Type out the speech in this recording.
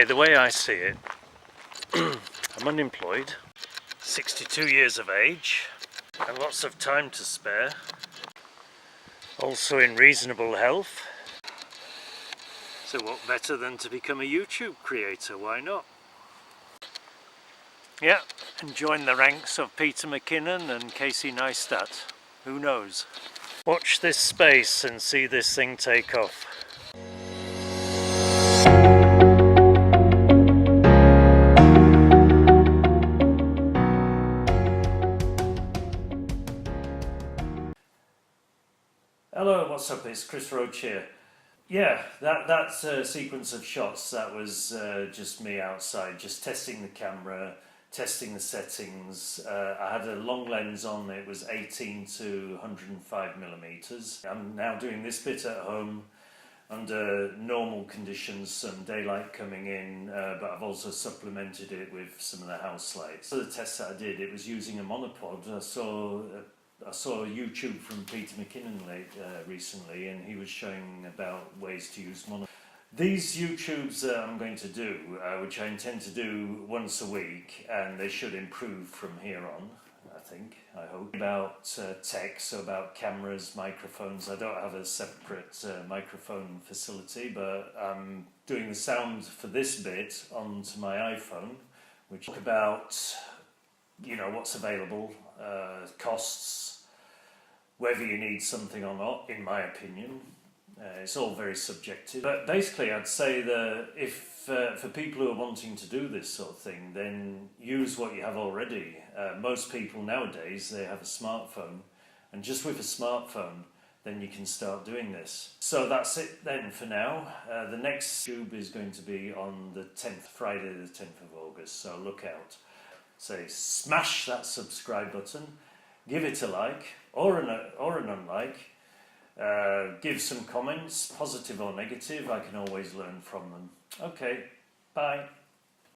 The way I see it, I'm unemployed, 62 years of age, and lots of time to spare, also in reasonable health. So what better than to become a YouTube creator, why not? Yeah, and join the ranks of Peter McKinnon and Casey Neistat. Who knows? Watch this space and see this thing take off. Hello, what's up? It's Chris Roche here. Yeah, that's a sequence of shots. That was just me outside, just testing the camera, testing the settings. I had a long lens on. It was 18 to 105 millimeters. I'm now doing this bit at home under normal conditions, some daylight coming in, but I've also supplemented it with some of the house lights. For the test that I did, it was using a monopod. I saw YouTube from Peter McKinnon recently, and he was showing about ways to use monopod. These YouTubes that I'm going to do, which I intend to do once a week, and they should improve from here on, I hope, about tech, so about cameras, microphones. I don't have a separate microphone facility, but I'm doing the sound for this bit onto my iPhone, which is about, you know, what's available, costs, whether you need something or not, in my opinion. It's all very subjective. But basically, I'd say that if for people who are wanting to do this sort of thing, then use what you have already. Most people nowadays, they have a smartphone, and just with a smartphone, then you can start doing this. So that's it then for now. The next tube is going to be on the 10th, Friday the 10th of August, so look out. So smash that subscribe button, give it a like, or an unlike. Give some comments, positive or negative. I can always learn from them. Okay, bye.